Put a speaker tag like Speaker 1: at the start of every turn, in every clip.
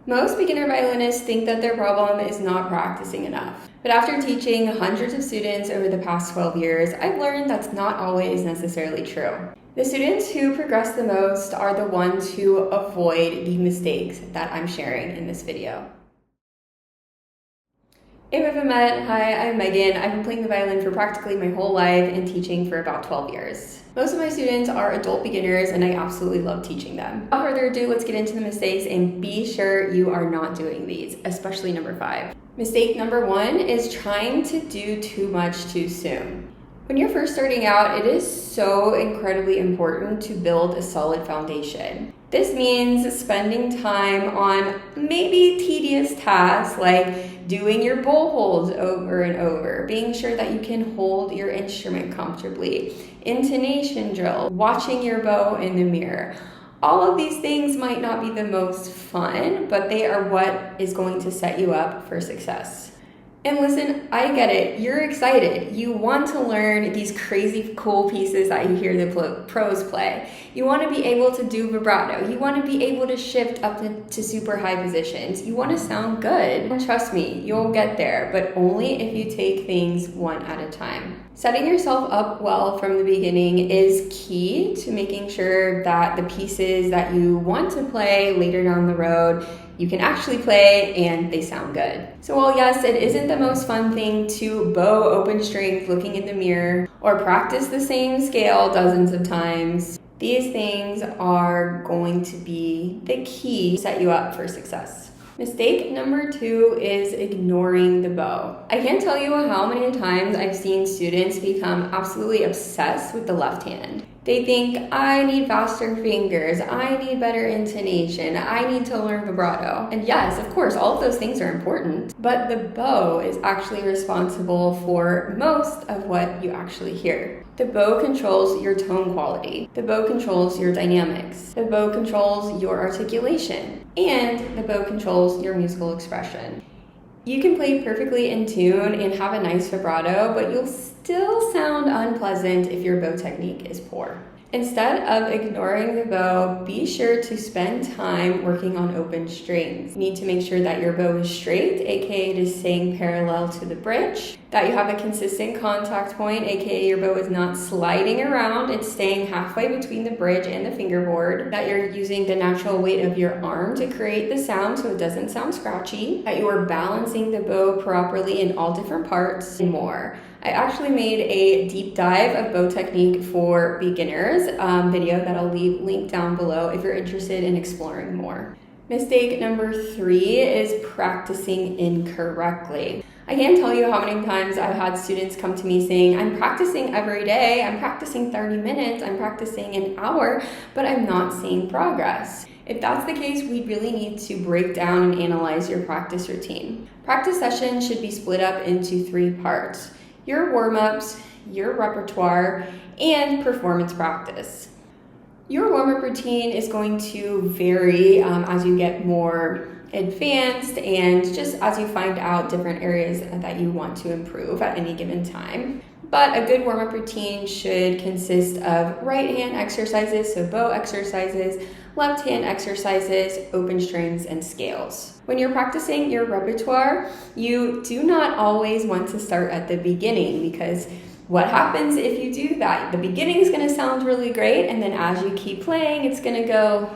Speaker 1: Most beginner violinists think that their problem is not practicing enough. But after teaching hundreds of students over the past 12 years, I've learned that's not always necessarily true. The students who progress the most are the ones who avoid the mistakes that I'm sharing in this video. Hey, we haven't met. Hi, I'm Megan. I've been playing the violin for practically my whole life and teaching for about 12 years. Most of my students are adult beginners and I absolutely love teaching them. Without further ado, let's get into the mistakes and be sure you are not doing these, especially number 5. Mistake number 1 is trying to do too much too soon. When you're first starting out, it is so incredibly important to build a solid foundation. This means spending time on maybe tedious tasks like doing your bow holds over and over, being sure that you can hold your instrument comfortably, intonation drill, watching your bow in the mirror. All of these things might not be the most fun, but they are what is going to set you up for success. And listen, I get it. You're excited. You want to learn these crazy cool pieces that you hear the pros play. You want to be able to do vibrato. You want to be able to shift up to super high positions. You want to sound good. And trust me, you'll get there, but only if you take things one at a time. Setting yourself up well from the beginning is key to making sure that the pieces that you want to play later down the road you can actually play and they sound good. So while yes, it isn't the most fun thing to bow open strings looking in the mirror or practice the same scale dozens of times, these things are going to be the key to set you up for success. Mistake number 2 is ignoring the bow. I can't tell you how many times I've seen students become absolutely obsessed with the left hand. They think, I need faster fingers, I need better intonation, I need to learn vibrato. And yes, of course, all of those things are important, but the bow is actually responsible for most of what you actually hear. The bow controls your tone quality. The bow controls your dynamics. The bow controls your articulation. And the bow controls your musical expression. You can play perfectly in tune and have a nice vibrato, but you'll still sound unpleasant if your bow technique is poor. Instead of ignoring the bow, be sure to spend time working on open strings. You need to make sure that your bow is straight, aka it is staying parallel to the bridge, that you have a consistent contact point, aka your bow is not sliding around, it's staying halfway between the bridge and the fingerboard, that you're using the natural weight of your arm to create the sound so it doesn't sound scratchy, that you are balancing the bow properly in all different parts, and more. I actually made a deep dive of bow technique for beginners video that I'll leave linked down below if you're interested in exploring more. Mistake number 3 is practicing incorrectly. I can't tell you how many times I've had students come to me saying, I'm practicing every day, I'm practicing 30 minutes, I'm practicing an hour, but I'm not seeing progress. If that's the case, we really need to break down and analyze your practice routine. Practice sessions should be split up into 3 parts. Your warm-ups, your repertoire, and performance practice. Your warm-up routine is going to vary as you get more advanced and just as you find out different areas that you want to improve at any given time. But a good warm-up routine should consist of right hand exercises, so bow exercises, left hand exercises, open strings, and scales. When you're practicing your repertoire, you do not always want to start at the beginning because what happens if you do that? The beginning is going to sound really great, and then as you keep playing, it's going to go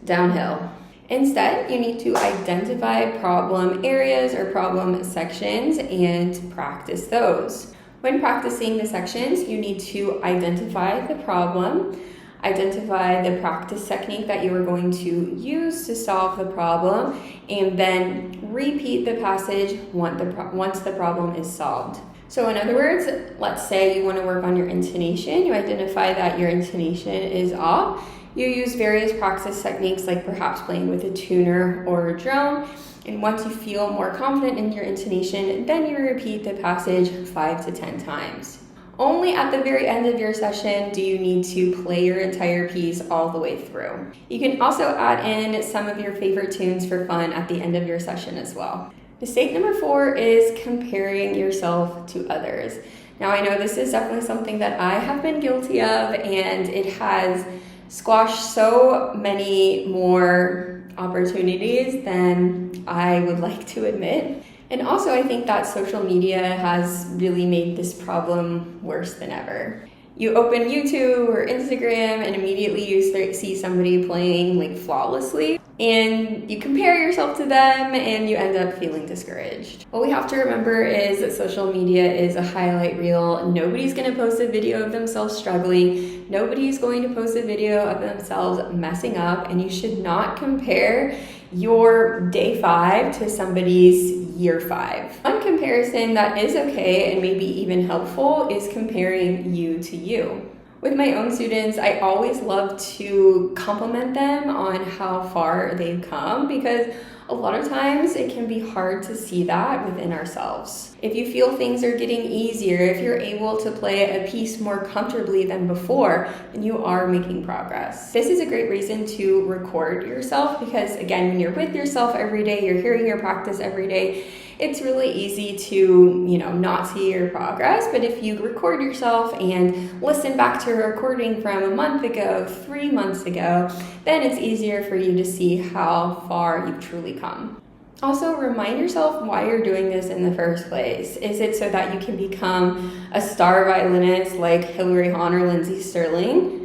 Speaker 1: downhill. Instead, you need to identify problem areas or problem sections and practice those. When practicing the sections, you need to identify the problem, identify the practice technique that you are going to use to solve the problem, and then repeat the passage once the problem is solved. So in other words, let's say you want to work on your intonation, you identify that your intonation is off, you use various practice techniques like perhaps playing with a tuner or a drone, and once you feel more confident in your intonation, then you repeat the passage 5 to 10 times. Only at the very end of your session do you need to play your entire piece all the way through. You can also add in some of your favorite tunes for fun at the end of your session as well. Mistake number 4 is comparing yourself to others. Now I know this is definitely something that I have been guilty of, and it has squash so many more opportunities than I would like to admit. And also, I think that social media has really made this problem worse than ever. You open YouTube or Instagram and immediately you see somebody playing like flawlessly, and you compare yourself to them and you end up feeling discouraged. What we have to remember is that social media is a highlight reel. Nobody's going to post a video of themselves struggling. Nobody's going to post a video of themselves messing up, and you should not compare your day 5 to somebody's year 5. One comparison that is okay and maybe even helpful is comparing you to you. With my own students, I always love to compliment them on how far they've come, because a lot of times it can be hard to see that within ourselves. If you feel things are getting easier, if you're able to play a piece more comfortably than before, then you are making progress. This is a great reason to record yourself, because again, when you're with yourself every day, you're hearing your practice every day, it's really easy to, not see your progress. But if you record yourself and listen back to a recording from a month ago, 3 months ago, then it's easier for you to see how far you've truly come. Also, remind yourself why you're doing this in the first place. Is it so that you can become a star violinist like Hilary Hahn or Lindsey Sterling?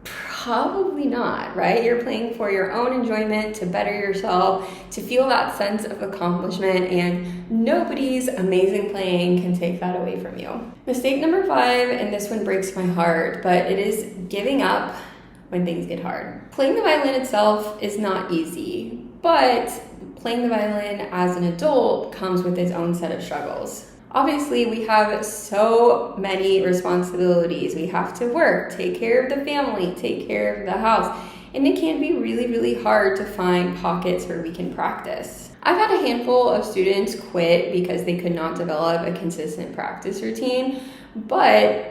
Speaker 1: Probably not, right? You're playing for your own enjoyment, to better yourself, to feel that sense of accomplishment, and nobody's amazing playing can take that away from you. Mistake number 5, and this one breaks my heart, but it is giving up when things get hard. Playing the violin itself is not easy, but playing the violin as an adult comes with its own set of struggles. Obviously, we have so many responsibilities. We have to work, take care of the family, take care of the house, and it can be really, really hard to find pockets where we can practice. I've had a handful of students quit because they could not develop a consistent practice routine, but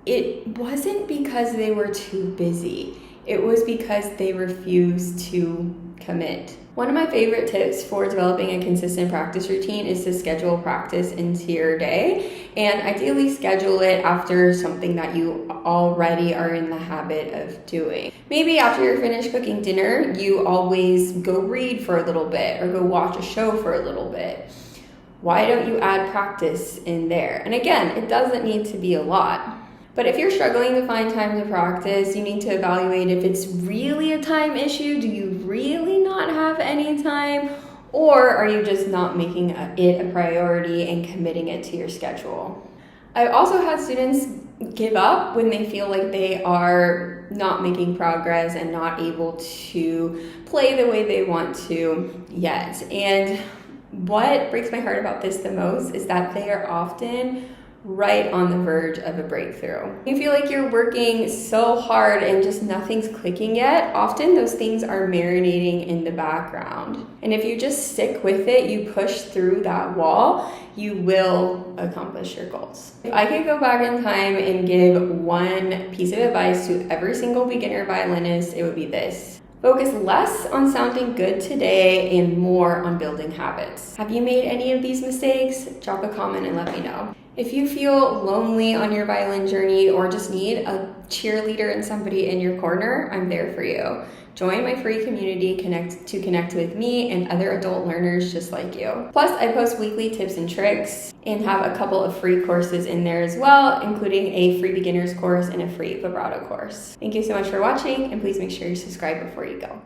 Speaker 1: it wasn't because they were too busy. It was because they refused to commit. One of my favorite tips for developing a consistent practice routine is to schedule practice into your day, and ideally schedule it after something that you already are in the habit of doing. Maybe after you're finished cooking dinner, you always go read for a little bit or go watch a show for a little bit. Why don't you add practice in there? And again, it doesn't need to be a lot. But if you're struggling to find time to practice, you need to evaluate if it's really a time issue. Do you really not have any time? Or are you just not making it a priority and committing it to your schedule? I also had students give up when they feel like they are not making progress and not able to play the way they want to yet. And what breaks my heart about this the most is that they are often right on the verge of a breakthrough. You feel like you're working so hard and just nothing's clicking yet. Often those things are marinating in the background. And if you just stick with it, you push through that wall, you will accomplish your goals. If I could go back in time and give one piece of advice to every single beginner violinist, it would be this. Focus less on sounding good today and more on building habits. Have you made any of these mistakes? Drop a comment and let me know. If you feel lonely on your violin journey or just need a cheerleader and somebody in your corner, I'm there for you. Join my free community to connect with me and other adult learners just like you. Plus, I post weekly tips and tricks and have a couple of free courses in there as well, including a free beginner's course and a free vibrato course. Thank you so much for watching, and please make sure you subscribe before you go.